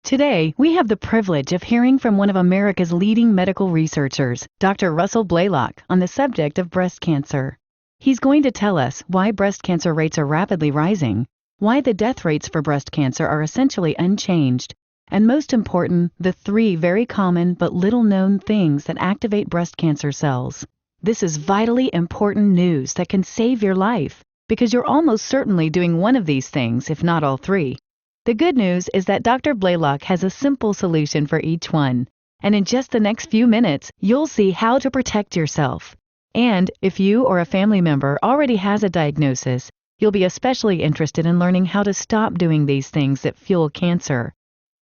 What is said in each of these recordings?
Today, we have the privilege of hearing from one of America's leading medical researchers, Dr. Russell Blaylock, on the subject of breast cancer. He's going to tell us why breast cancer rates are rapidly rising, why the death rates for breast cancer are essentially unchanged, and most important, the three very common but little-known things that activate breast cancer cells. This is vitally important news that can save your life, because you're almost certainly doing one of these things, if not all three. The good news is that Dr. Blaylock has a simple solution for each one, and in just the next few minutes, you'll see how to protect yourself. And if you or a family member already has a diagnosis, you'll be especially interested in learning how to stop doing these things that fuel cancer.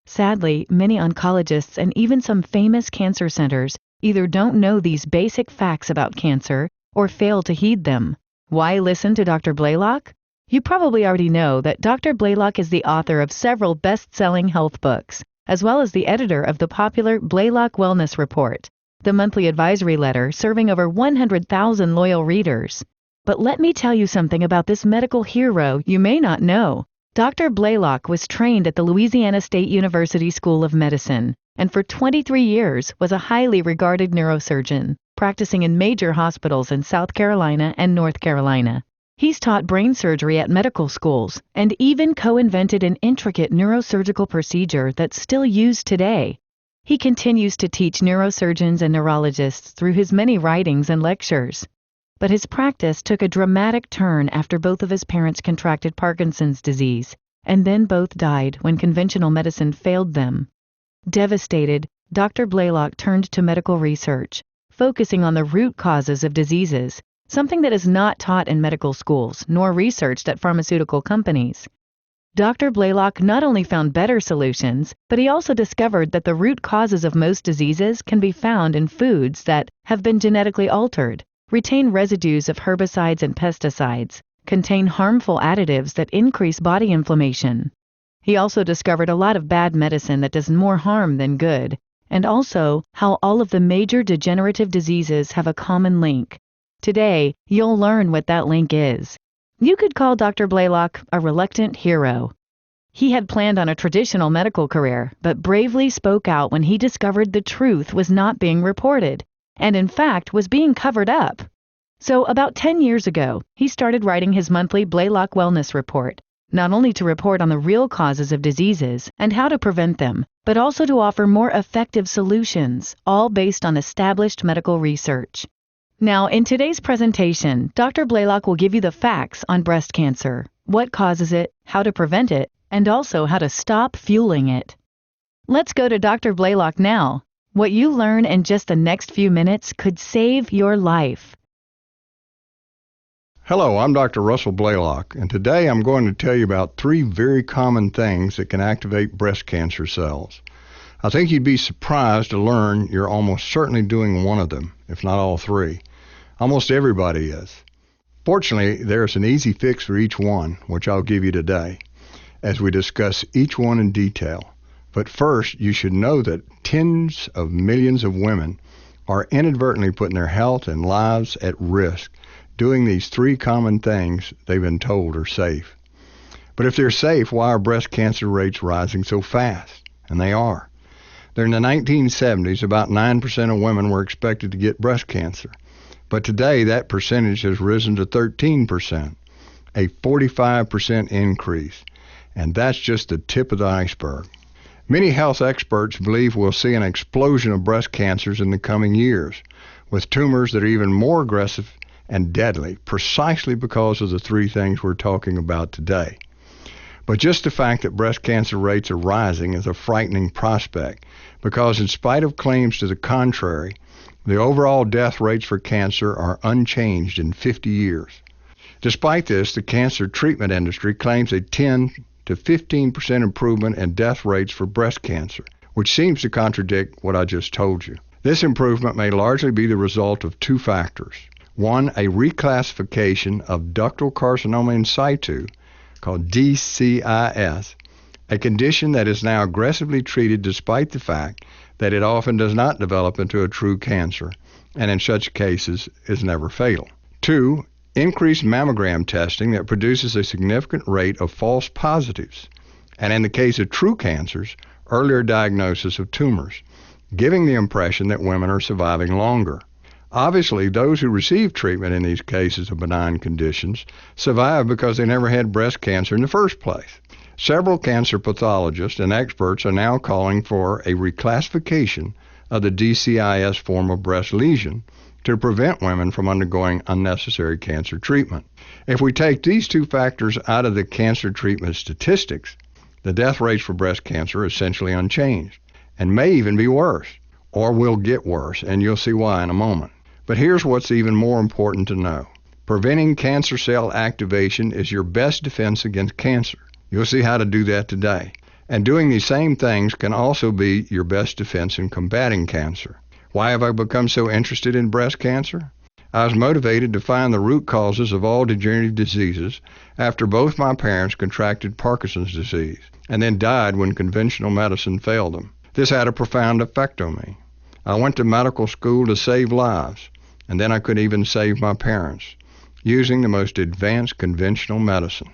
Sadly, many oncologists and even some famous cancer centers either don't know these basic facts about cancer or fail to heed them. Why listen to Dr. Blaylock? You probably already know that Dr. Blaylock is the author of several best-selling health books, as well as the editor of the popular Blaylock Wellness Report, the monthly advisory letter serving over 100,000 loyal readers. But let me tell you something about this medical hero you may not know. Dr. Blaylock was trained at the Louisiana State University School of Medicine, and for 23 years was a highly regarded neurosurgeon, practicing in major hospitals in South Carolina and North Carolina. He's taught brain surgery at medical schools and even co-invented an intricate neurosurgical procedure that's still used today. He continues to teach neurosurgeons and neurologists through his many writings and lectures. But his practice took a dramatic turn after both of his parents contracted Parkinson's disease, and then both died when conventional medicine failed them. Devastated, Dr. Blaylock turned to medical research, focusing on the root causes of diseases, something that is not taught in medical schools nor researched at pharmaceutical companies. Dr. Blaylock not only found better solutions, but he also discovered that the root causes of most diseases can be found in foods that have been genetically altered, retain residues of herbicides and pesticides, contain harmful additives that increase body inflammation. He also discovered a lot of bad medicine that does more harm than good, and also how all of the major degenerative diseases have a common link. Today, you'll learn what that link is. You could call Dr. Blaylock a reluctant hero. He had planned on a traditional medical career, but bravely spoke out when he discovered the truth was not being reported, and in fact was being covered up. So about 10 years ago, he started writing his monthly Blaylock Wellness Report, not only to report on the real causes of diseases and how to prevent them, but also to offer more effective solutions, all based on established medical research. Now, in today's presentation, Dr. Blaylock will give you the facts on breast cancer, what causes it, how to prevent it, and also how to stop fueling it. Let's go to Dr. Blaylock now. What you learn in just the next few minutes could save your life. Hello, I'm Dr. Russell Blaylock, and today I'm going to tell you about three very common things that can activate breast cancer cells. I think you'd be surprised to learn you're almost certainly doing one of them, if not all three. Almost everybody is. Fortunately, there's an easy fix for each one, which I'll give you today, as we discuss each one in detail. But first, you should know that tens of millions of women are inadvertently putting their health and lives at risk doing these three common things they've been told are safe. But if they're safe, why are breast cancer rates rising so fast? And they are. During the 1970s, about 9% of women were expected to get breast cancer. But today, that percentage has risen to 13%, a 45% increase. And that's just the tip of the iceberg. Many health experts believe we'll see an explosion of breast cancers in the coming years, with tumors that are even more aggressive and deadly, precisely because of the three things we're talking about today. But just the fact that breast cancer rates are rising is a frightening prospect, because in spite of claims to the contrary, the overall death rates for cancer are unchanged in 50 years. Despite this, the cancer treatment industry claims a 10 to 15% improvement in death rates for breast cancer, which seems to contradict what I just told you. This improvement may largely be the result of two factors. One, a reclassification of ductal carcinoma in situ, called DCIS, a condition that is now aggressively treated despite the fact that it often does not develop into a true cancer, and in such cases is never fatal. Two, increased mammogram testing that produces a significant rate of false positives, and in the case of true cancers, earlier diagnosis of tumors, giving the impression that women are surviving longer. Obviously, those who receive treatment in these cases of benign conditions survive because they never had breast cancer in the first place. Several cancer pathologists and experts are now calling for a reclassification of the DCIS form of breast lesion to prevent women from undergoing unnecessary cancer treatment. If we take these two factors out of the cancer treatment statistics, the death rates for breast cancer are essentially unchanged and may even be worse, or will get worse, and you'll see why in a moment. But here's what's even more important to know. Preventing cancer cell activation is your best defense against cancer. You'll see how to do that today. And doing these same things can also be your best defense in combating cancer. Why have I become so interested in breast cancer? I was motivated to find the root causes of all degenerative diseases after both my parents contracted Parkinson's disease and then died when conventional medicine failed them. This had a profound effect on me. I went to medical school to save lives, and then I could even save my parents, using the most advanced conventional medicine.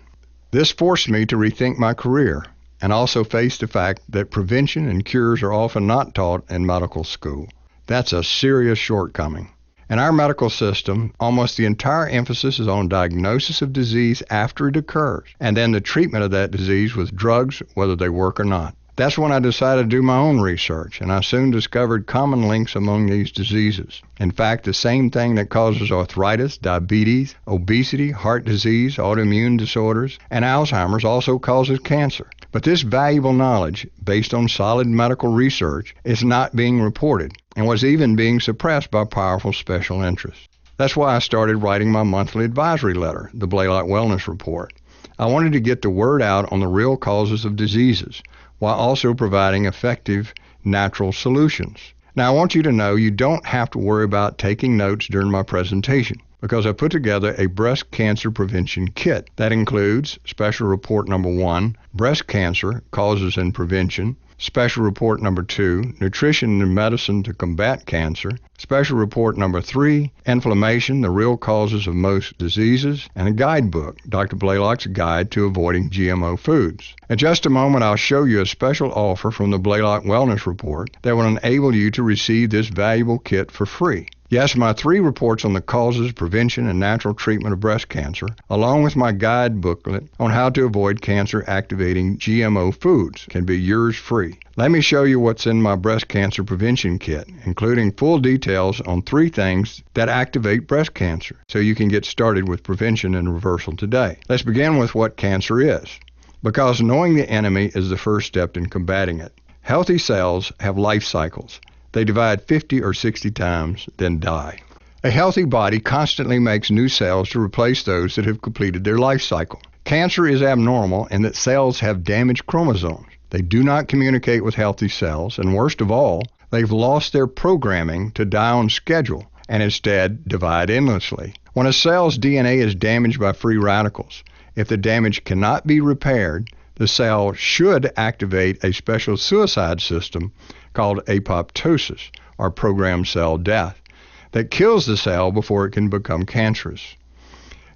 This forced me to rethink my career and also face the fact that prevention and cures are often not taught in medical school. That's a serious shortcoming. In our medical system, almost the entire emphasis is on diagnosis of disease after it occurs, and then the treatment of that disease with drugs, whether they work or not. That's when I decided to do my own research, and I soon discovered common links among these diseases. In fact, the same thing that causes arthritis, diabetes, obesity, heart disease, autoimmune disorders, and Alzheimer's also causes cancer. But this valuable knowledge, based on solid medical research, is not being reported, and was even being suppressed by powerful special interests. That's why I started writing my monthly advisory letter, the Blaylock Wellness Report. I wanted to get the word out on the real causes of diseases, while also providing effective natural solutions. Now, I want you to know you don't have to worry about taking notes during my presentation, because I put together a breast cancer prevention kit that includes Special Report Number 1, Breast Cancer, Causes and Prevention, Special Report Number 2, Nutrition and Medicine to Combat Cancer, Special Report Number 3, Inflammation, the Real Causes of Most Diseases, and a guidebook, Dr. Blaylock's Guide to Avoiding GMO Foods. In just a moment, I'll show you a special offer from the Blaylock Wellness Report that will enable you to receive this valuable kit for free. Yes, my 3 reports on the causes, prevention, and natural treatment of breast cancer, along with my guide booklet on how to avoid cancer-activating GMO foods, can be yours free. Let me show you what's in my breast cancer prevention kit, including full details on 3 things that activate breast cancer, so you can get started with prevention and reversal today. Let's begin with what cancer is, because knowing the enemy is the first step in combating it. Healthy cells have life cycles. They divide 50 or 60 times, then die. A healthy body constantly makes new cells to replace those that have completed their life cycle. Cancer is abnormal in that cells have damaged chromosomes. They do not communicate with healthy cells, and worst of all, they've lost their programming to die on schedule and instead divide endlessly. When a cell's DNA is damaged by free radicals, if the damage cannot be repaired, the cell should activate a special suicide system called apoptosis, or programmed cell death, that kills the cell before it can become cancerous.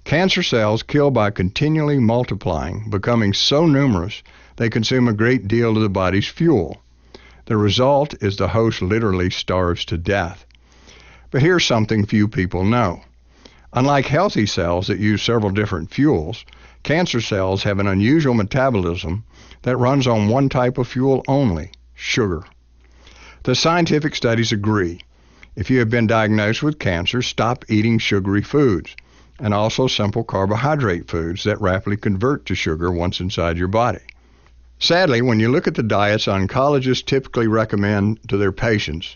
Cancer cells kill by continually multiplying, becoming so numerous they consume a great deal of the body's fuel. The result is the host literally starves to death. But here's something few people know. Unlike healthy cells that use several different fuels, cancer cells have an unusual metabolism that runs on one type of fuel only, sugar. The scientific studies agree. If you have been diagnosed with cancer, stop eating sugary foods, and also simple carbohydrate foods that rapidly convert to sugar once inside your body. Sadly, when you look at the diets oncologists typically recommend to their patients,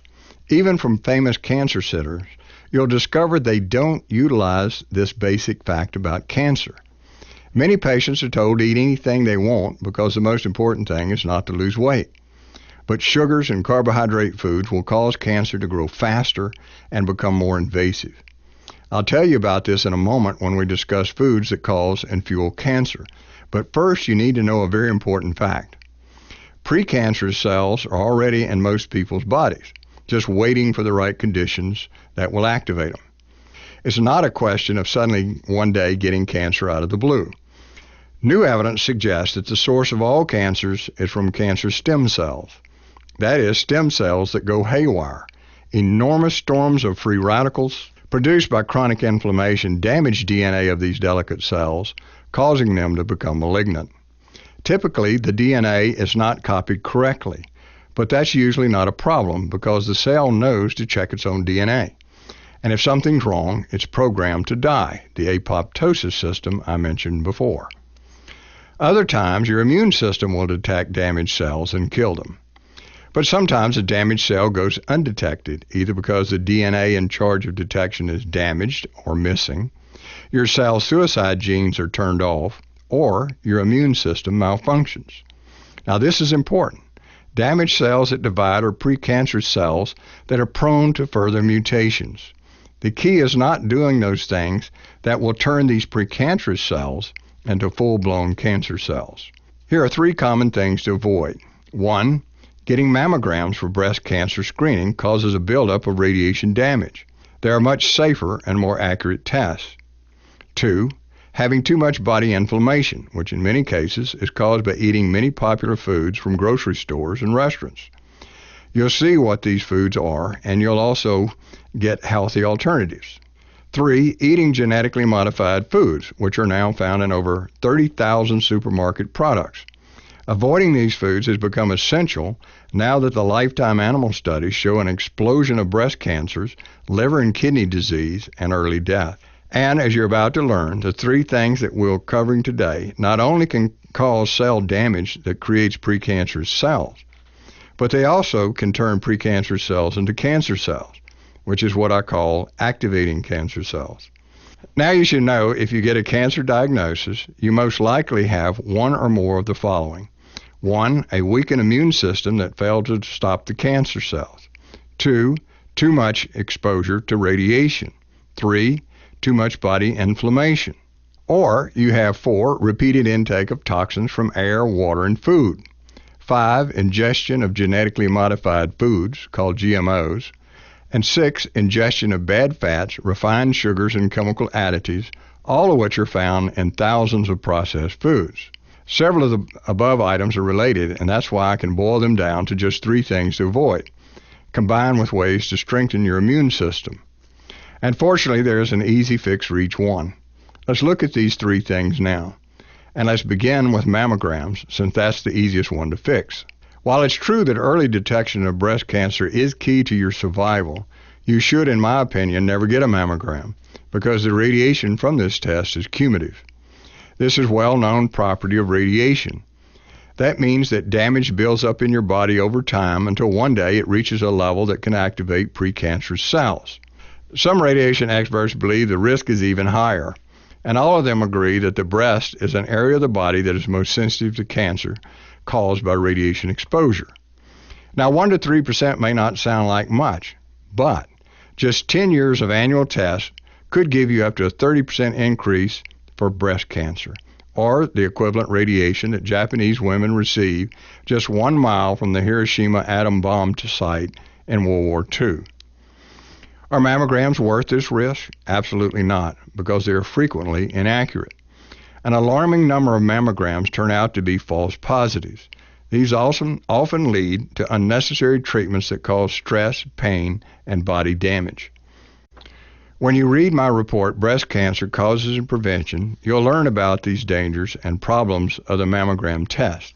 even from famous cancer centers, you'll discover they don't utilize this basic fact about cancer. Many patients are told to eat anything they want because the most important thing is not to lose weight. But sugars and carbohydrate foods will cause cancer to grow faster and become more invasive. I'll tell you about this in a moment when we discuss foods that cause and fuel cancer. But first, you need to know a very important fact. Precancerous cells are already in most people's bodies, just waiting for the right conditions that will activate them. It's not a question of suddenly one day getting cancer out of the blue. New evidence suggests that the source of all cancers is from cancer stem cells. That is, stem cells that go haywire. Enormous storms of free radicals produced by chronic inflammation damage DNA of these delicate cells, causing them to become malignant. Typically, the DNA is not copied correctly, but that's usually not a problem because the cell knows to check its own DNA. And if something's wrong, it's programmed to die, the apoptosis system I mentioned before. Other times, your immune system will detect damaged cells and kill them. But sometimes a damaged cell goes undetected, either because the DNA in charge of detection is damaged or missing, your cell suicide genes are turned off, or your immune system malfunctions. Now this is important. Damaged cells that divide are precancerous cells that are prone to further mutations. The key is not doing those things that will turn these precancerous cells into full-blown cancer cells. Here are 3 common things to avoid. 1. Getting mammograms for breast cancer screening causes a buildup of radiation damage. There are much safer and more accurate tests. 2. Having too much body inflammation, which in many cases is caused by eating many popular foods from grocery stores and restaurants. You'll see what these foods are, and you'll also get healthy alternatives. 3. Eating genetically modified foods, which are now found in over 30,000 supermarket products. Avoiding these foods has become essential now that the lifetime animal studies show an explosion of breast cancers, liver and kidney disease, and early death. And as you're about to learn, the 3 things that we're covering today not only can cause cell damage that creates precancerous cells, but they also can turn precancerous cells into cancer cells, which is what I call activating cancer cells. Now you should know if you get a cancer diagnosis, you most likely have one or more of the following. 1. A weakened immune system that failed to stop the cancer cells. 2. Too much exposure to radiation. 3. Too much body inflammation. Or you have 4. Repeated intake of toxins from air, water, and food. 5. Ingestion of genetically modified foods, called GMOs. And 6. Ingestion of bad fats, refined sugars, and chemical additives, all of which are found in thousands of processed foods. Several of the above items are related, and that's why I can boil them down to just 3 things to avoid, combined with ways to strengthen your immune system. And fortunately, there is an easy fix for each one. Let's look at these 3 things now. And let's begin with mammograms, since that's the easiest one to fix. While it's true that early detection of breast cancer is key to your survival, you should, in my opinion, never get a mammogram, because the radiation from this test is cumulative. This is well-known property of radiation. That means that damage builds up in your body over time until one day it reaches a level that can activate precancerous cells. Some radiation experts believe the risk is even higher, and all of them agree that the breast is an area of the body that is most sensitive to cancer caused by radiation exposure. Now, 1 to 3% may not sound like much, but just 10 years of annual tests could give you up to a 30% increase for breast cancer, or the equivalent radiation that Japanese women received just 1 mile from the Hiroshima atom bomb site in World War II. Are mammograms worth this risk? Absolutely not, because they are frequently inaccurate. An alarming number of mammograms turn out to be false positives. These often lead to unnecessary treatments that cause stress, pain, and body damage. When you read my report, Breast Cancer Causes and Prevention, you'll learn about these dangers and problems of the mammogram test.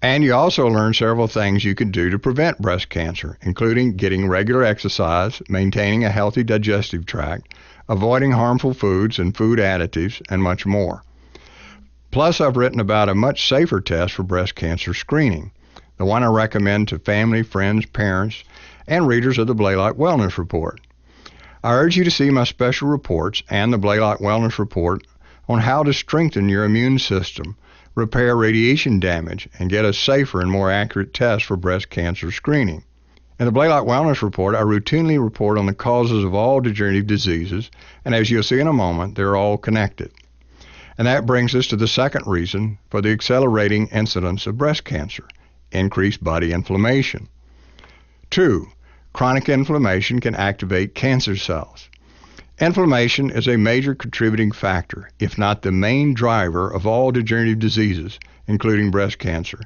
And you also learn several things you can do to prevent breast cancer, including getting regular exercise, maintaining a healthy digestive tract, avoiding harmful foods and food additives, and much more. Plus, I've written about a much safer test for breast cancer screening, the one I recommend to family, friends, parents, and readers of the Blaylock Wellness Report. I urge you to see my special reports and the Blaylock Wellness Report on how to strengthen your immune system, repair radiation damage, and get a safer and more accurate test for breast cancer screening. In the Blaylock Wellness Report, I routinely report on the causes of all degenerative diseases, and as you'll see in a moment, they're all connected. And that brings us to the second reason for the accelerating incidence of breast cancer: increased body inflammation. 2. Chronic inflammation can activate cancer cells. Inflammation is a major contributing factor, if not the main driver, of all degenerative diseases, including breast cancer,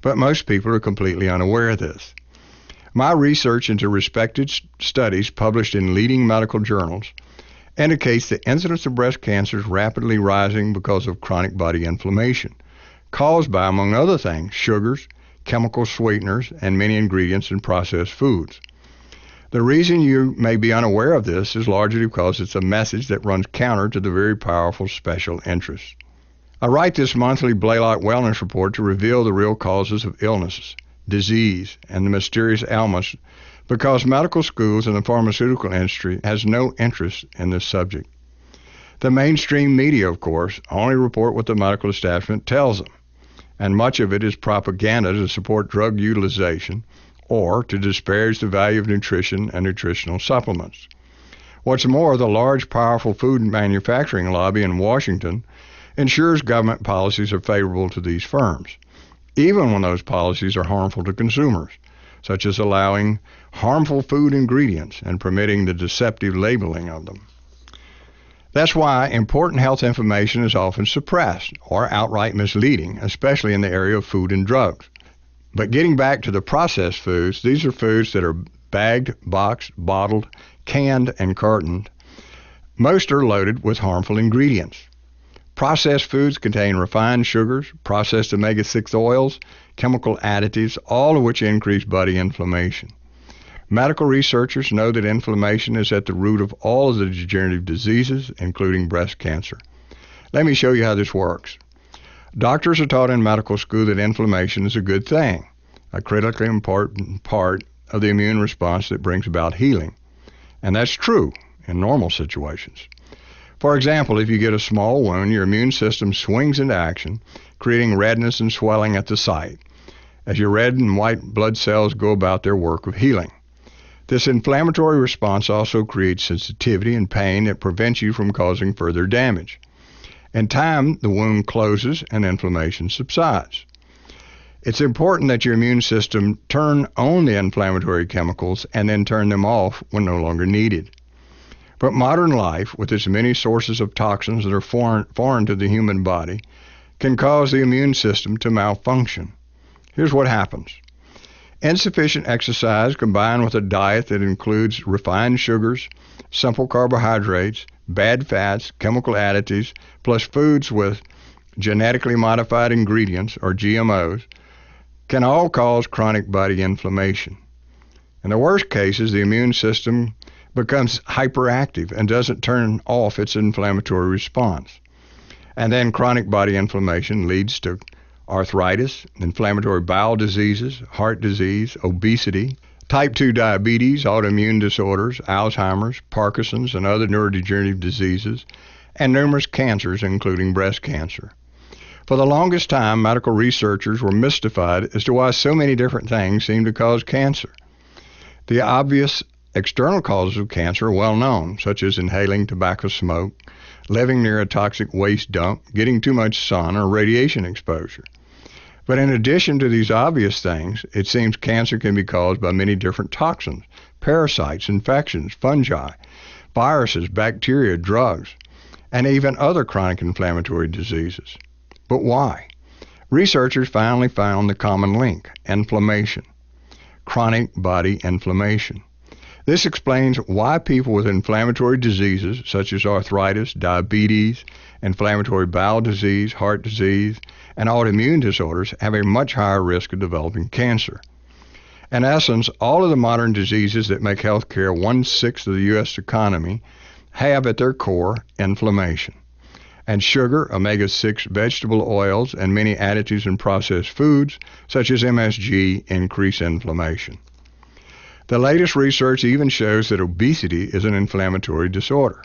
but most people are completely unaware of this. My research into respected studies published in leading medical journals indicates the incidence of breast cancer is rapidly rising because of chronic body inflammation, caused by, among other things, sugars, chemical sweeteners, and many ingredients in processed foods. The reason you may be unaware of this is largely because it's a message that runs counter to the very powerful special interests. I write this monthly Blaylock Wellness Report to reveal the real causes of illnesses, disease, and the mysterious ailments because medical schools and the pharmaceutical industry has no interest in this subject. The mainstream media, of course, only report what the medical establishment tells them, and much of it is propaganda to support drug utilization or to disparage the value of nutrition and nutritional supplements. What's more, the large, powerful food manufacturing lobby in Washington ensures government policies are favorable to these firms, even when those policies are harmful to consumers, such as allowing harmful food ingredients and permitting the deceptive labeling of them. That's why important health information is often suppressed or outright misleading, especially in the area of food and drugs. But getting back to the processed foods, these are foods that are bagged, boxed, bottled, canned, and cartoned. Most are loaded with harmful ingredients. Processed foods contain refined sugars, processed omega-6 oils, chemical additives, all of which increase body inflammation. Medical researchers know that inflammation is at the root of all of the degenerative diseases, including breast cancer. Let me show you how this works. Doctors are taught in medical school that inflammation is a good thing, a critically important part of the immune response that brings about healing. And that's true in normal situations. For example, if you get a small wound, your immune system swings into action, creating redness and swelling at the site, as your red and white blood cells go about their work of healing. This inflammatory response also creates sensitivity and pain that prevents you from causing further damage. In time, the wound closes and inflammation subsides. It's important that your immune system turn on the inflammatory chemicals and then turn them off when no longer needed. But modern life, with its many sources of toxins that are foreign to the human body, can cause the immune system to malfunction. Here's what happens. Insufficient exercise combined with a diet that includes refined sugars, simple carbohydrates, bad fats, chemical additives, plus foods with genetically modified ingredients, or GMOs, can all cause chronic body inflammation. In the worst cases, the immune system becomes hyperactive and doesn't turn off its inflammatory response. And then chronic body inflammation leads to arthritis, inflammatory bowel diseases, heart disease, obesity, type 2 diabetes, autoimmune disorders, Alzheimer's, Parkinson's, and other neurodegenerative diseases, and numerous cancers, including breast cancer. For the longest time, medical researchers were mystified as to why so many different things seem to cause cancer. The obvious external causes of cancer are well known, such as inhaling tobacco smoke, living near a toxic waste dump, getting too much sun, or radiation exposure. But in addition to these obvious things, it seems cancer can be caused by many different toxins, parasites, infections, fungi, viruses, bacteria, drugs, and even other chronic inflammatory diseases. But why? Researchers finally found the common link: inflammation, chronic body inflammation. This explains why people with inflammatory diseases such as arthritis, diabetes, inflammatory bowel disease, heart disease, and autoimmune disorders have a much higher risk of developing cancer. In essence, all of the modern diseases that make healthcare 1/6 of the U.S. economy have at their core inflammation. And sugar, omega-6 vegetable oils, and many additives in processed foods, such as MSG, increase inflammation. The latest research even shows that obesity is an inflammatory disorder.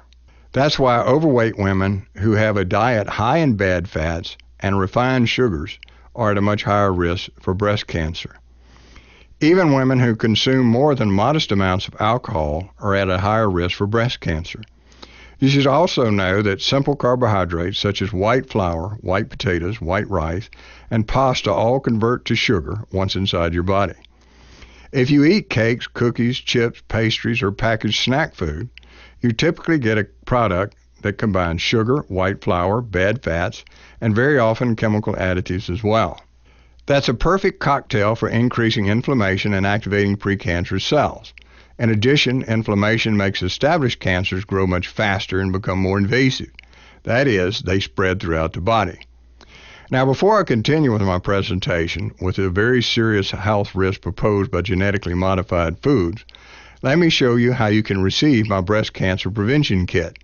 That's why overweight women who have a diet high in bad fats and refined sugars are at a much higher risk for breast cancer. Even women who consume more than modest amounts of alcohol are at a higher risk for breast cancer. You should also know that simple carbohydrates such as white flour, white potatoes, white rice, and pasta all convert to sugar once inside your body. If you eat cakes, cookies, chips, pastries, or packaged snack food, You typically get a product that combines sugar, white flour, bad fats, and very often chemical additives as well. That's a perfect cocktail for increasing inflammation and activating precancerous cells. In addition, inflammation makes established cancers grow much faster and become more invasive. That is, they spread throughout the body. Now, before I continue with my presentation with the very serious health risk proposed by genetically modified foods, let me show you how you can receive my breast cancer prevention kit.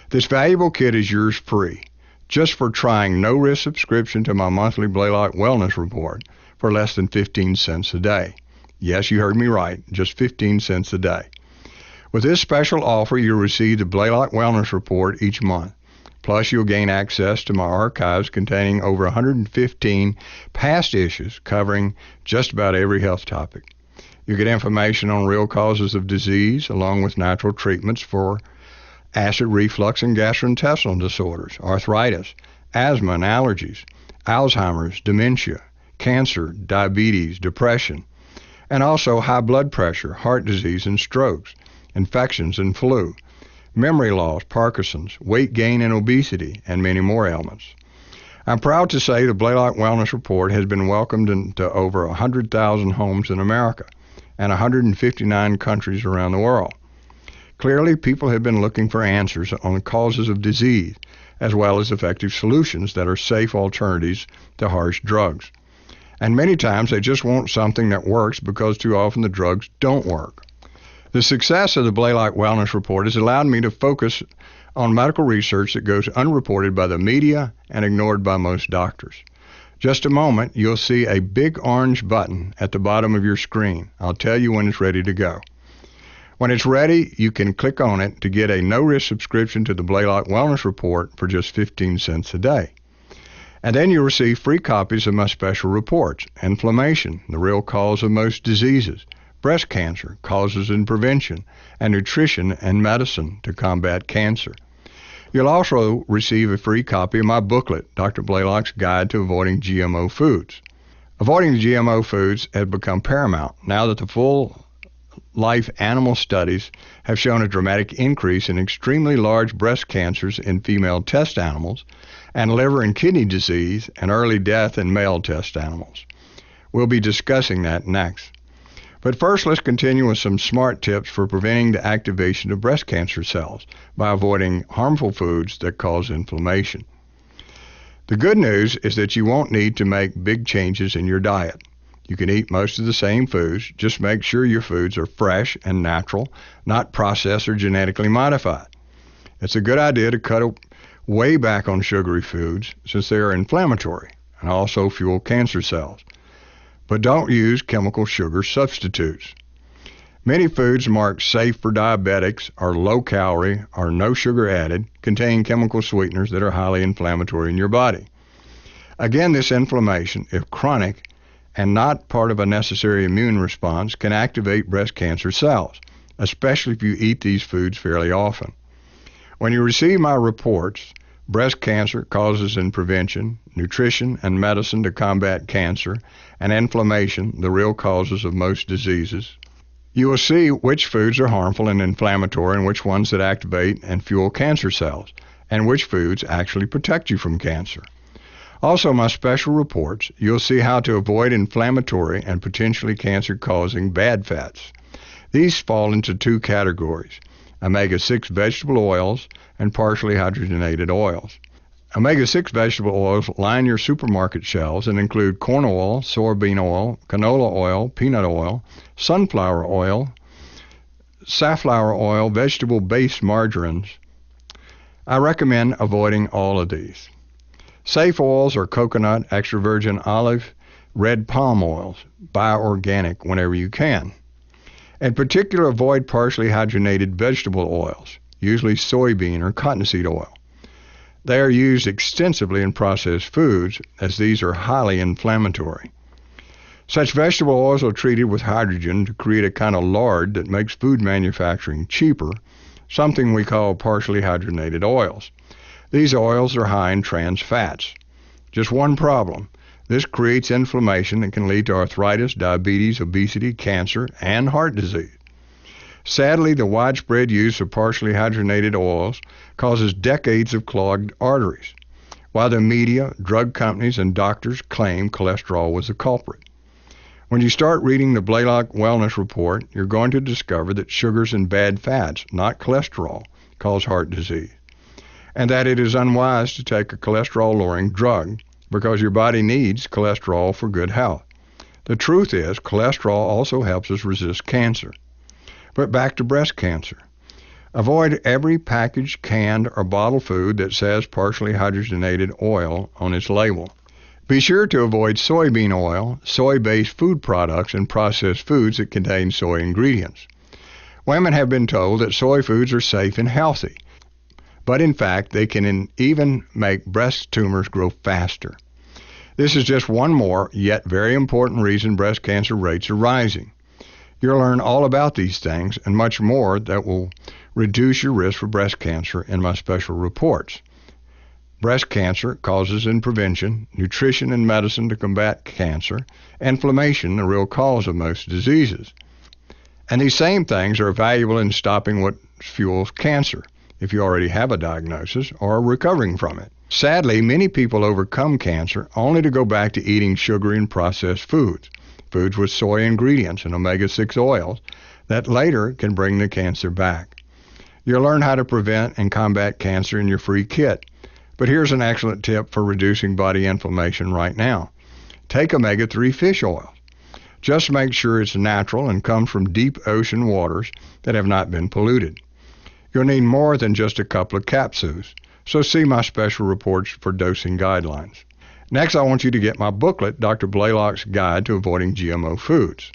This valuable kit is yours free, just for trying no-risk subscription to my monthly Blaylock Wellness Report for less than 15 cents a day. Yes, you heard me right, just 15 cents a day. With this special offer, you'll receive the Blaylock Wellness Report each month. Plus, you'll gain access to my archives containing over 115 past issues covering just about every health topic. You get information on real causes of disease, along with natural treatments for acid reflux and gastrointestinal disorders, arthritis, asthma and allergies, Alzheimer's, dementia, cancer, diabetes, depression, and also high blood pressure, heart disease and strokes, infections and flu, memory loss, Parkinson's, weight gain and obesity, and many more ailments. I'm proud to say the Blaylock Wellness Report has been welcomed into over 100,000 homes in America and 159 countries around the world. Clearly, people have been looking for answers on the causes of disease, as well as effective solutions that are safe alternatives to harsh drugs. And many times they just want something that works because too often the drugs don't work. The success of the Blaylock Wellness Report has allowed me to focus on medical research that goes unreported by the media and ignored by most doctors. Just a moment, you'll see a big orange button at the bottom of your screen. I'll tell you when it's ready to go. When it's ready, you can click on it to get a no-risk subscription to the Blaylock Wellness Report for just 15 cents a day. And then you'll receive free copies of my special reports: inflammation, the real cause of most diseases, breast cancer, causes and prevention, and nutrition and medicine to combat cancer. You'll also receive a free copy of my booklet, Dr. Blaylock's Guide to Avoiding GMO Foods. Avoiding GMO foods has become paramount now that the full life animal studies have shown a dramatic increase in extremely large breast cancers in female test animals and liver and kidney disease and early death in male test animals. We'll be discussing that next. But first, let's continue with some smart tips for preventing the activation of breast cancer cells by avoiding harmful foods that cause inflammation. The good news is that you won't need to make big changes in your diet. You can eat most of the same foods, just make sure your foods are fresh and natural, not processed or genetically modified. It's a good idea to cut way back on sugary foods since they are inflammatory and also fuel cancer cells. But don't use chemical sugar substitutes. Many foods marked safe for diabetics are low calorie or no sugar added, contain chemical sweeteners that are highly inflammatory in your body. Again, this inflammation, if chronic and not part of a necessary immune response, can activate breast cancer cells, especially if you eat these foods fairly often. When you receive my reports, Breast Cancer Causes and Prevention, Nutrition and Medicine to Combat Cancer, and Inflammation, the Real Causes of Most Diseases, you will see which foods are harmful and inflammatory and which ones that activate and fuel cancer cells, and which foods actually protect you from cancer. Also, my special reports, you'll see how to avoid inflammatory and potentially cancer-causing bad fats. These fall into two categories: omega-6 vegetable oils and partially hydrogenated oils. Omega-6 vegetable oils line your supermarket shelves and include corn oil, soybean oil, canola oil, peanut oil, sunflower oil, safflower oil, vegetable-based margarines. I recommend avoiding all of these. Safe oils are coconut, extra virgin olive, red palm oils, bioorganic whenever you can. In particular, avoid partially hydrogenated vegetable oils, usually soybean or cottonseed oil. They are used extensively in processed foods, as these are highly inflammatory. Such vegetable oils are treated with hydrogen to create a kind of lard that makes food manufacturing cheaper, something we call partially hydrogenated oils. These oils are high in trans fats. Just one problem: this creates inflammation that can lead to arthritis, diabetes, obesity, cancer, and heart disease. Sadly, the widespread use of partially hydrogenated oils causes decades of clogged arteries, while the media, drug companies, and doctors claim cholesterol was the culprit. When you start reading the Blaylock Wellness Report, you're going to discover that sugars and bad fats, not cholesterol, cause heart disease, and that it is unwise to take a cholesterol-lowering drug because your body needs cholesterol for good health. The truth is, cholesterol also helps us resist cancer. But back to breast cancer. Avoid every packaged, canned, or bottled food that says partially hydrogenated oil on its label. Be sure to avoid soybean oil, soy-based food products, and processed foods that contain soy ingredients. Women have been told that soy foods are safe and healthy, but in fact they can even make breast tumors grow faster. This is just one more, yet very important reason breast cancer rates are rising. You'll learn all about these things and much more that will reduce your risk for breast cancer in my special reports. Breast cancer, causes and prevention, nutrition and medicine to combat cancer, inflammation, the real cause of most diseases. And these same things are valuable in stopping what fuels cancer, if you already have a diagnosis or are recovering from it. Sadly, many people overcome cancer only to go back to eating sugary and processed foods with soy ingredients and omega-6 oils that later can bring the cancer back. You'll learn how to prevent and combat cancer in your free kit. But here's an excellent tip for reducing body inflammation right now. Take omega-3 fish oil. Just make sure it's natural and comes from deep ocean waters that have not been polluted. You'll need more than just a couple of capsules, so see my special reports for dosing guidelines. Next, I want you to get my booklet, Dr. Blaylock's Guide to Avoiding GMO Foods.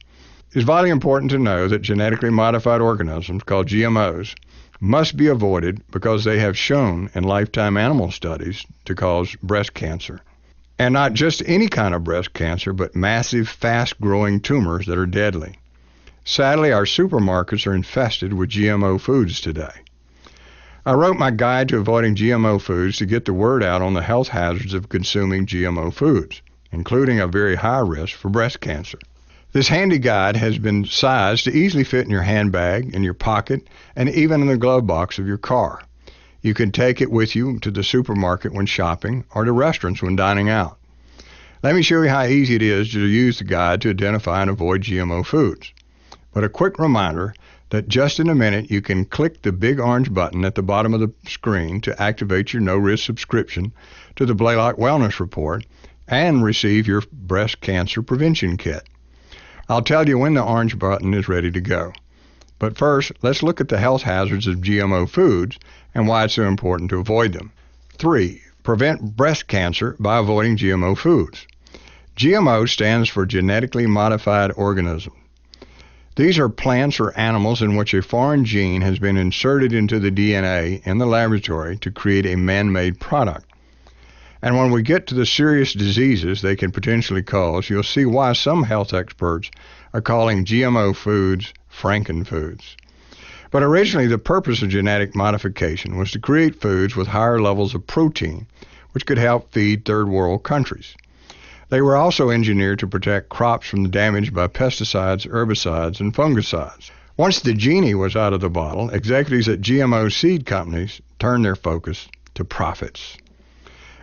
It's vitally important to know that genetically modified organisms, called GMOs, must be avoided because they have shown in lifetime animal studies to cause breast cancer. And not just any kind of breast cancer, but massive, fast-growing tumors that are deadly. Sadly, our supermarkets are infested with GMO foods today. I wrote my guide to avoiding GMO foods to get the word out on the health hazards of consuming GMO foods, including a very high risk for breast cancer. This handy guide has been sized to easily fit in your handbag, in your pocket, and even in the glove box of your car. You can take it with you to the supermarket when shopping or to restaurants when dining out. Let me show you how easy it is to use the guide to identify and avoid GMO foods. But a quick reminder that just in a minute you can click the big orange button at the bottom of the screen to activate your no-risk subscription to the Blaylock Wellness Report and receive your breast cancer prevention kit. I'll tell you when the orange button is ready to go. But first, let's look at the health hazards of GMO foods and why it's so important to avoid them. 3. Prevent breast cancer by avoiding GMO foods. GMO stands for genetically modified organism. These are plants or animals in which a foreign gene has been inserted into the DNA in the laboratory to create a man-made product. And when we get to the serious diseases they can potentially cause, you'll see why some health experts are calling GMO foods frankenfoods. But originally, the purpose of genetic modification was to create foods with higher levels of protein, which could help feed third world countries. They were also engineered to protect crops from the damage by pesticides, herbicides, and fungicides. Once the genie was out of the bottle, executives at GMO seed companies turned their focus to profits.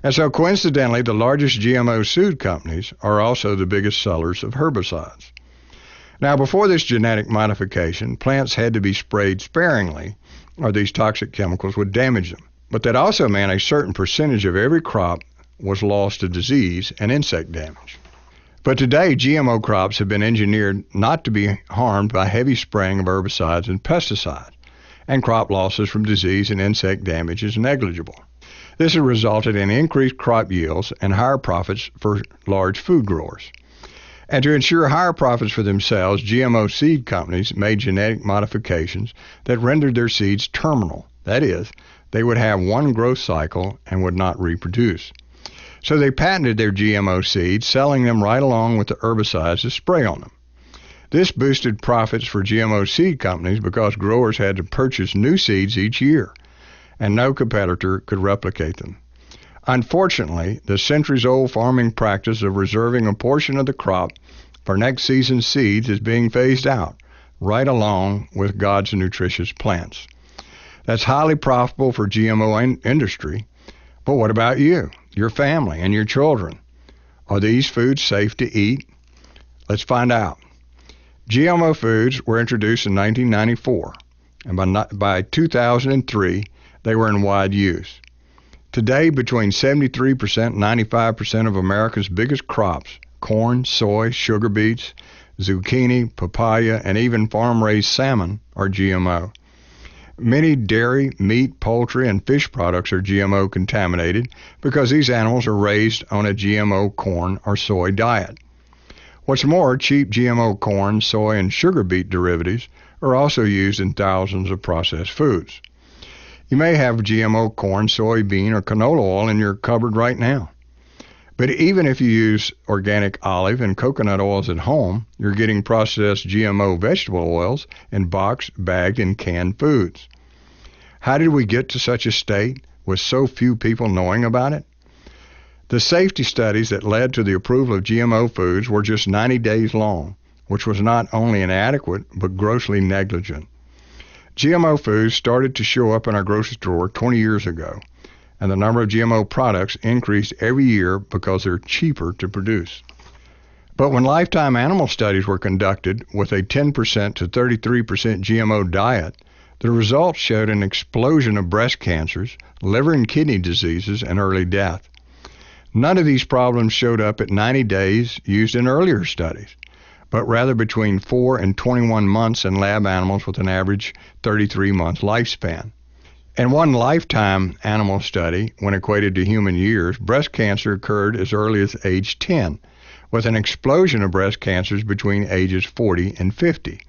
And so coincidentally, the largest GMO seed companies are also the biggest sellers of herbicides. Now, before this genetic modification, plants had to be sprayed sparingly, or these toxic chemicals would damage them. But that also meant a certain percentage of every crop was lost to disease and insect damage. But today, GMO crops have been engineered not to be harmed by heavy spraying of herbicides and pesticides, and crop losses from disease and insect damage is negligible. This has resulted in increased crop yields and higher profits for large food growers. And to ensure higher profits for themselves, GMO seed companies made genetic modifications that rendered their seeds terminal. That is, they would have one growth cycle and would not reproduce. So they patented their GMO seeds, selling them right along with the herbicides to spray on them. This boosted profits for GMO seed companies because growers had to purchase new seeds each year, and no competitor could replicate them. Unfortunately, the centuries-old farming practice of reserving a portion of the crop for next season's seeds is being phased out, right along with God's nutritious plants. That's highly profitable for GMO industry. But what about you, your family, and your children? Are these foods safe to eat? Let's find out. GMO foods were introduced in 1994, and by 2003, they were in wide use. Today, between 73% and 95% of America's biggest crops, corn, soy, sugar beets, zucchini, papaya, and even farm-raised salmon, are GMO. Many dairy, meat, poultry, and fish products are GMO contaminated because these animals are raised on a GMO corn or soy diet. What's more, cheap GMO corn, soy, and sugar beet derivatives are also used in thousands of processed foods. You may have GMO corn, soybean, or canola oil in your cupboard right now. But even if you use organic olive and coconut oils at home, you're getting processed GMO vegetable oils in boxed, bagged, and canned foods. How did we get to such a state with so few people knowing about it? The safety studies that led to the approval of GMO foods were just 90 days long, which was not only inadequate, but grossly negligent. GMO foods started to show up in our grocery store 20 years ago, and the number of GMO products increased every year because they're cheaper to produce. But when lifetime animal studies were conducted with a 10% to 33% GMO diet, the results showed an explosion of breast cancers, liver and kidney diseases, and early death. None of these problems showed up at 90 days used in earlier studies, but rather between 4 and 21 months in lab animals with an average 33-month lifespan. In one lifetime animal study, when equated to human years, breast cancer occurred as early as age 10, with an explosion of breast cancers between ages 40 and 50.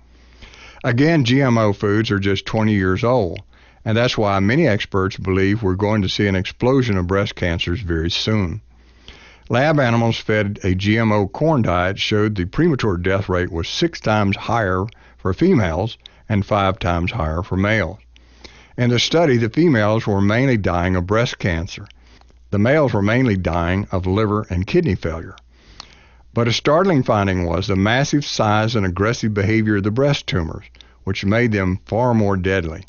Again, GMO foods are just 20 years old, and that's why many experts believe we're going to see an explosion of breast cancers very soon. Lab animals fed a GMO corn diet showed the premature death rate was 6 times higher for females and 5 times higher for males. In the study, the females were mainly dying of breast cancer. The males were mainly dying of liver and kidney failure. But a startling finding was the massive size and aggressive behavior of the breast tumors, which made them far more deadly.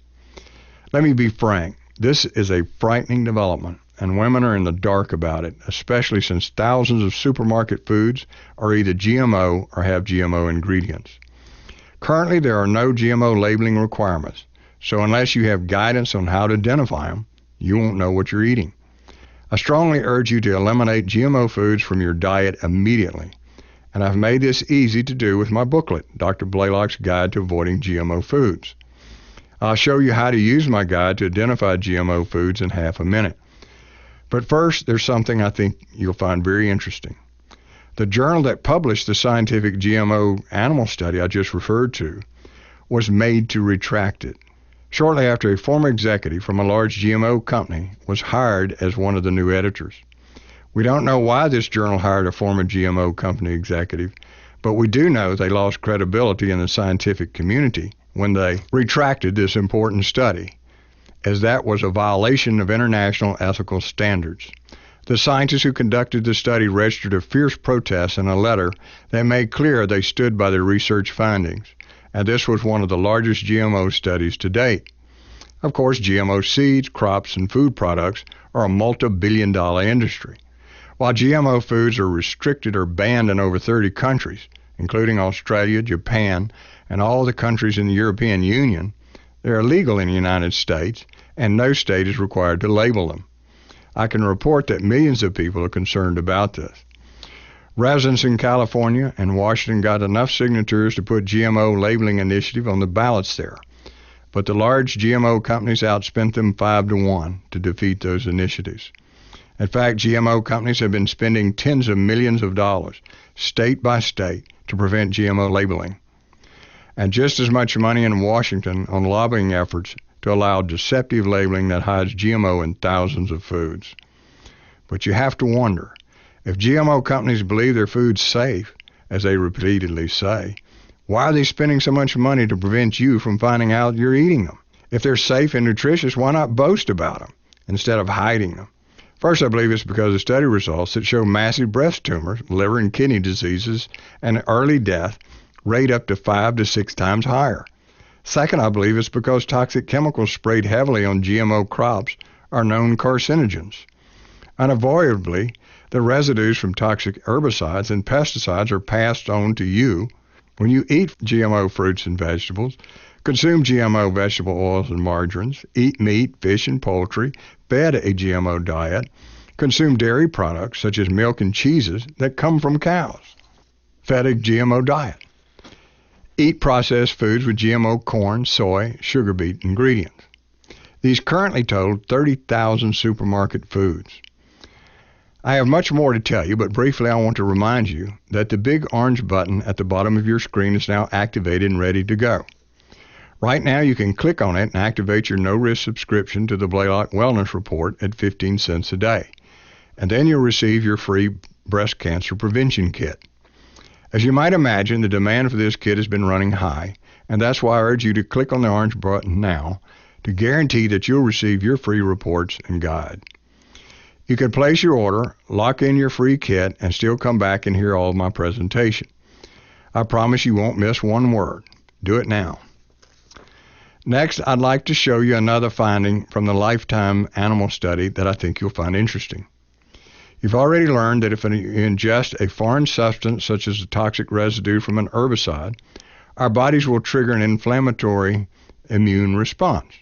Let me be frank, this is a frightening development, and women are in the dark about it, especially since thousands of supermarket foods are either GMO or have GMO ingredients. Currently, there are no GMO labeling requirements, so unless you have guidance on how to identify them, you won't know what you're eating. I strongly urge you to eliminate GMO foods from your diet immediately, and I've made this easy to do with my booklet, Dr. Blaylock's Guide to Avoiding GMO Foods. I'll show you how to use my guide to identify GMO foods in half a minute. But first, there's something I think you'll find very interesting. The journal that published the scientific GMO animal study I just referred to was made to retract it. Shortly after, a former executive from a large GMO company was hired as one of the new editors. We don't know why this journal hired a former GMO company executive, but we do know they lost credibility in the scientific community when they retracted this important study, as that was a violation of international ethical standards. The scientists who conducted the study registered a fierce protest in a letter that made clear they stood by their research findings, and this was one of the largest GMO studies to date. Of course, GMO seeds, crops, and food products are a multi-billion-dollar industry. While GMO foods are restricted or banned in over 30 countries, including Australia, Japan, and all the countries in the European Union, they are legal in the United States, and no state is required to label them. I can report that millions of people are concerned about this. Residents in California and Washington got enough signatures to put GMO labeling initiative on the ballots there, but the large GMO companies outspent them 5-1 to defeat those initiatives. In fact, GMO companies have been spending tens of millions of dollars, state by state, to prevent GMO labeling, and just as much money in Washington on lobbying efforts to allow deceptive labeling that hides GMO in thousands of foods. But you have to wonder, if GMO companies believe their food's safe, as they repeatedly say, why are they spending so much money to prevent you from finding out you're eating them? If they're safe and nutritious, why not boast about them instead of hiding them? First, I believe it's because of study results that show massive breast tumors, liver and kidney diseases, and early death rate up to 5 to 6 times higher. Second, I believe it's because toxic chemicals sprayed heavily on GMO crops are known carcinogens. Unavoidably, the residues from toxic herbicides and pesticides are passed on to you when you eat GMO fruits and vegetables, consume GMO vegetable oils and margarines, eat meat, fish, and poultry, fed a GMO diet, consume dairy products such as milk and cheeses that come from cows, fed a GMO diet. Eat processed foods with GMO corn, soy, sugar beet ingredients. These currently total 30,000 supermarket foods. I have much more to tell you, but briefly I want to remind you that the big orange button at the bottom of your screen is now activated and ready to go. Right now you can click on it and activate your no-risk subscription to the Blaylock Wellness Report at 15 cents a day. And then you'll receive your free breast cancer prevention kit. As you might imagine, the demand for this kit has been running high, and that's why I urge you to click on the orange button now to guarantee that you'll receive your free reports and guide. You can place your order, lock in your free kit, and still come back and hear all of my presentation. I promise you won't miss one word. Do it now. Next, I'd like to show you another finding from the Lifetime animal study that I think you'll find interesting. You've already learned that if you ingest a foreign substance such as a toxic residue from an herbicide, our bodies will trigger an inflammatory immune response.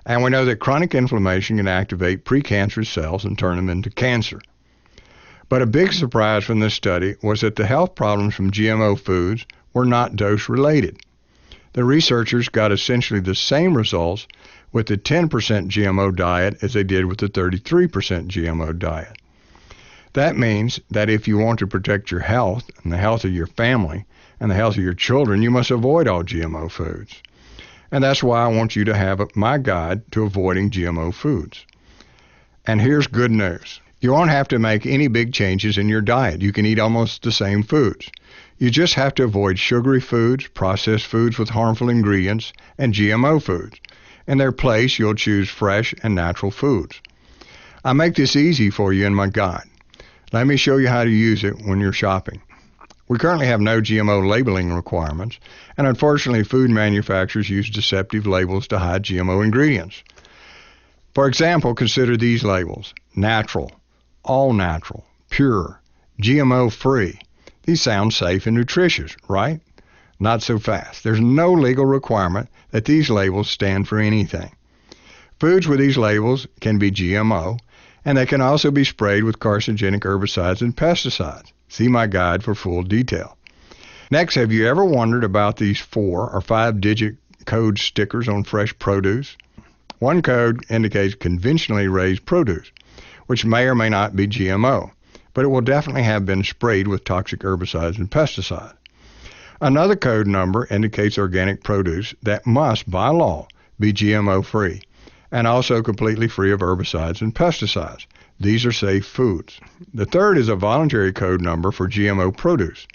And we know that chronic inflammation can activate precancerous cells and turn them into cancer. But a big surprise from this study was that the health problems from GMO foods were not dose-related. The researchers got essentially the same results with the 10% GMO diet as they did with the 33% GMO diet. That means that if you want to protect your health and the health of your family and the health of your children, you must avoid all GMO foods. And that's why I want you to have my guide to avoiding GMO foods. And here's good news. You won't have to make any big changes in your diet. You can eat almost the same foods. You just have to avoid sugary foods, processed foods with harmful ingredients, and GMO foods. In their place, you'll choose fresh and natural foods. I make this easy for you in my guide. Let me show you how to use it when you're shopping. We currently have no GMO labeling requirements, and unfortunately food manufacturers use deceptive labels to hide GMO ingredients. For example, consider these labels: natural, all natural, pure, GMO-free. These sound safe and nutritious, right? Not so fast. There's no legal requirement that these labels stand for anything. Foods with these labels can be GMO, and they can also be sprayed with carcinogenic herbicides and pesticides. See my guide for full detail. Next, have you ever wondered about these 4 or 5-digit code stickers on fresh produce? One code indicates conventionally raised produce, which may or may not be GMO, but it will definitely have been sprayed with toxic herbicides and pesticides. Another code number indicates organic produce that must, by law, be GMO-free and also completely free of herbicides and pesticides. These are safe foods. The third is a voluntary code number for GMO produce,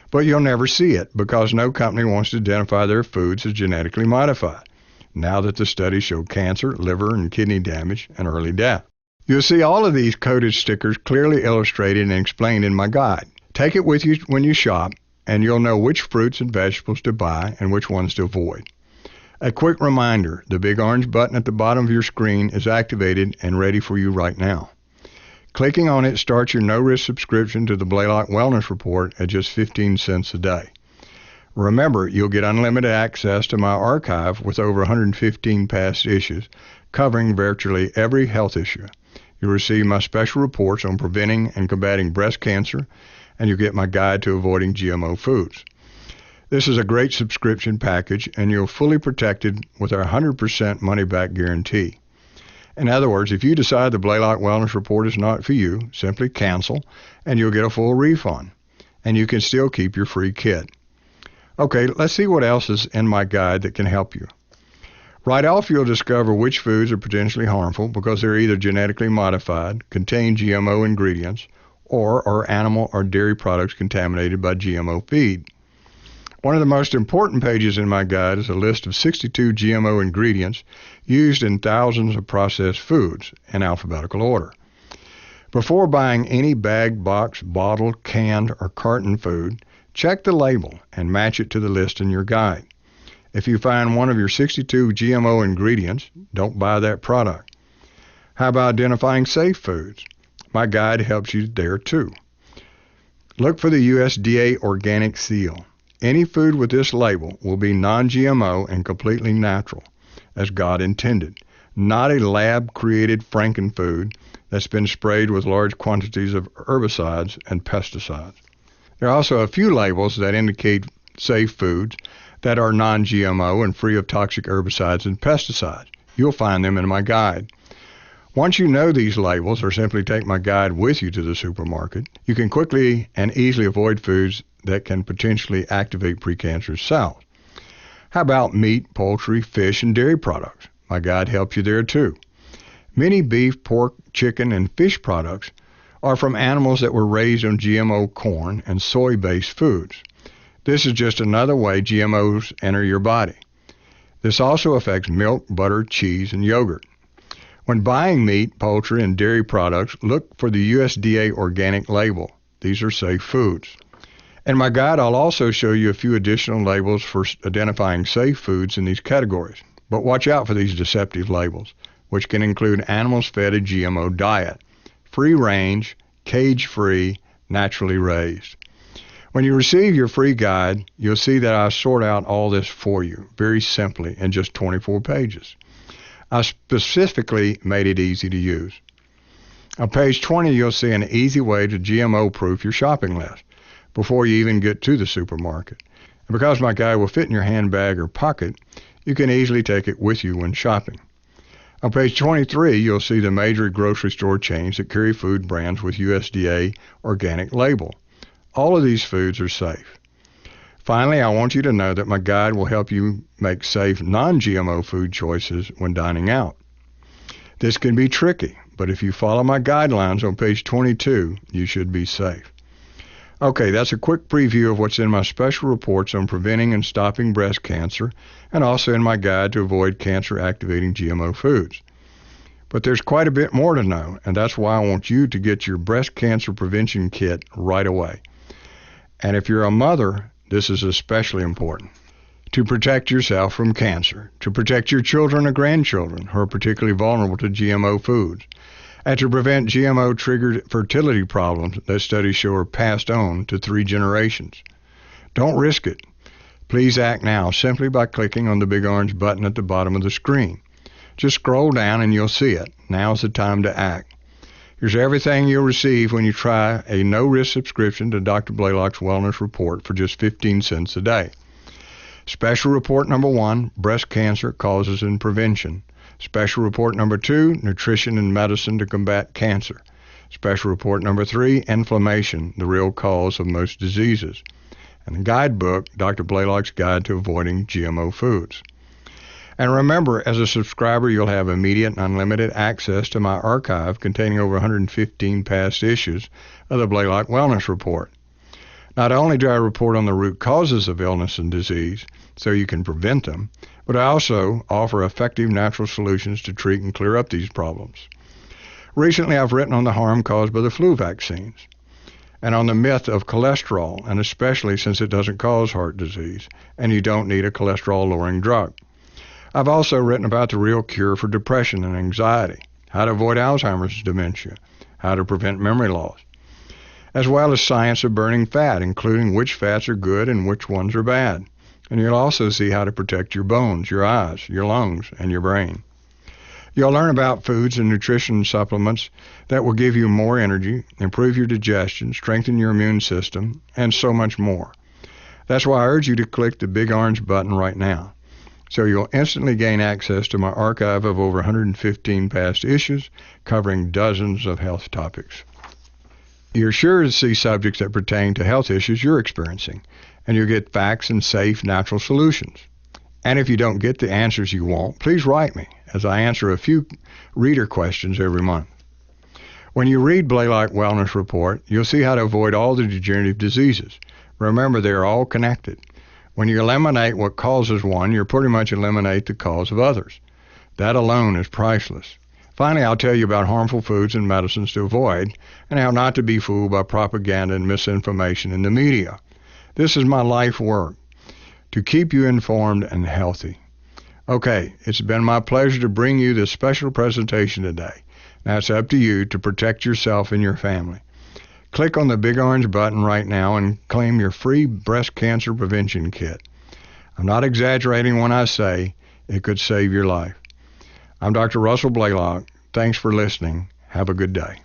but you'll never see it because no company wants to identify their foods as genetically modified, now that the studies show cancer, liver and kidney damage, and early death. You'll see all of these coded stickers clearly illustrated and explained in my guide. Take it with you when you shop, and you'll know which fruits and vegetables to buy and which ones to avoid. A quick reminder, the big orange button at the bottom of your screen is activated and ready for you right now. Clicking on it starts your no-risk subscription to the Blaylock Wellness Report at just 15 cents a day. Remember, you'll get unlimited access to my archive with over 115 past issues covering virtually every health issue. You'll receive my special reports on preventing and combating breast cancer, and you'll get my guide to avoiding GMO foods. This is a great subscription package, and you're fully protected with our 100% money-back guarantee. In other words, if you decide the Blaylock Wellness Report is not for you, simply cancel, and you'll get a full refund. And you can still keep your free kit. Okay, let's see what else is in my guide that can help you. Right off, you'll discover which foods are potentially harmful because they're either genetically modified, contain GMO ingredients, or are animal or dairy products contaminated by GMO feed. One of the most important pages in my guide is a list of 62 GMO ingredients used in thousands of processed foods in alphabetical order. Before buying any bag, box, bottled, canned, or carton food, Check the label and match it to the list in your guide. If you find one of your 62 GMO ingredients, don't buy that product. How about identifying safe foods? My guide helps you there too. Look for the USDA organic seal. Any food with this label will be non-GMO and completely natural, as God intended, not a lab-created frankenfood that's been sprayed with large quantities of herbicides and pesticides. There are also a few labels that indicate safe foods that are non-GMO and free of toxic herbicides and pesticides. You'll find them in my guide. Once you know these labels, or simply take my guide with you to the supermarket, you can quickly and easily avoid foods that can potentially activate precancerous cells. How about meat, poultry, fish, and dairy products? My guide helps you there too. Many beef, pork, chicken, and fish products are from animals that were raised on GMO corn and soy-based foods. This is just another way GMOs enter your body. This also affects milk, butter, cheese, and yogurt. When buying meat, poultry, and dairy products, look for the USDA organic label. These are safe foods. In my guide, I'll also show you a few additional labels for identifying safe foods in these categories. But watch out for these deceptive labels, which can include animals fed a GMO diet, free range, cage-free, naturally raised. When you receive your free guide, you'll see that I sort out all this for you very simply in just 24 pages. I specifically made it easy to use. On page 20, you'll see an easy way to GMO-proof your shopping list before you even get to the supermarket. And because my guide will fit in your handbag or pocket, you can easily take it with you when shopping. On page 23, you'll see the major grocery store chains that carry food brands with USDA organic label. All of these foods are safe. Finally, I want you to know that my guide will help you make safe non-GMO food choices when dining out. This can be tricky, but if you follow my guidelines on page 22, you should be safe. Okay, that's a quick preview of what's in my special reports on preventing and stopping breast cancer, and also in my guide to avoid cancer-activating GMO foods. But there's quite a bit more to know, and that's why I want you to get your breast cancer prevention kit right away. And if you're a mother, this is especially important. To protect yourself from cancer, to protect your children or grandchildren who are particularly vulnerable to GMO foods, and to prevent GMO-triggered fertility problems that studies show are passed on to 3 generations. Don't risk it. Please act now simply by clicking on the big orange button at the bottom of the screen. Just scroll down and you'll see it. Now's the time to act. Here's everything you'll receive when you try a no-risk subscription to Dr. Blaylock's Wellness Report for just 15 cents a day. Special Report number 1, Breast Cancer Causes and Prevention. Special Report number 2, Nutrition and Medicine to Combat Cancer. Special Report number 3, Inflammation, the Real Cause of Most Diseases. And the guidebook, Dr. Blaylock's Guide to Avoiding GMO Foods. And remember, as a subscriber, you'll have immediate and unlimited access to my archive containing over 115 past issues of the Blaylock Wellness Report. Not only do I report on the root causes of illness and disease so you can prevent them, but I also offer effective natural solutions to treat and clear up these problems. Recently, I've written on the harm caused by the flu vaccines and on the myth of cholesterol, and especially since it doesn't cause heart disease and you don't need a cholesterol-lowering drug. I've also written about the real cure for depression and anxiety, how to avoid Alzheimer's dementia, how to prevent memory loss, as well as science of burning fat, including which fats are good and which ones are bad. And you'll also see how to protect your bones, your eyes, your lungs, and your brain. You'll learn about foods and nutrition supplements that will give you more energy, improve your digestion, strengthen your immune system, and so much more. That's why I urge you to click the big orange button right now, so you'll instantly gain access to my archive of over 115 past issues covering dozens of health topics. You're sure to see subjects that pertain to health issues you're experiencing, and you'll get facts and safe, natural solutions. And if you don't get the answers you want, please write me, as I answer a few reader questions every month. When you read Blaylock Wellness Report, you'll see how to avoid all the degenerative diseases. Remember, they are all connected. When you eliminate what causes one, you pretty much eliminate the cause of others. That alone is priceless. Finally, I'll tell you about harmful foods and medicines to avoid, and how not to be fooled by propaganda and misinformation in the media. This is my life work, to keep you informed and healthy. Okay, it's been my pleasure to bring you this special presentation today. Now it's up to you to protect yourself and your family. Click on the big orange button right now and claim your free breast cancer prevention kit. I'm not exaggerating when I say it could save your life. I'm Dr. Russell Blaylock. Thanks for listening. Have a good day.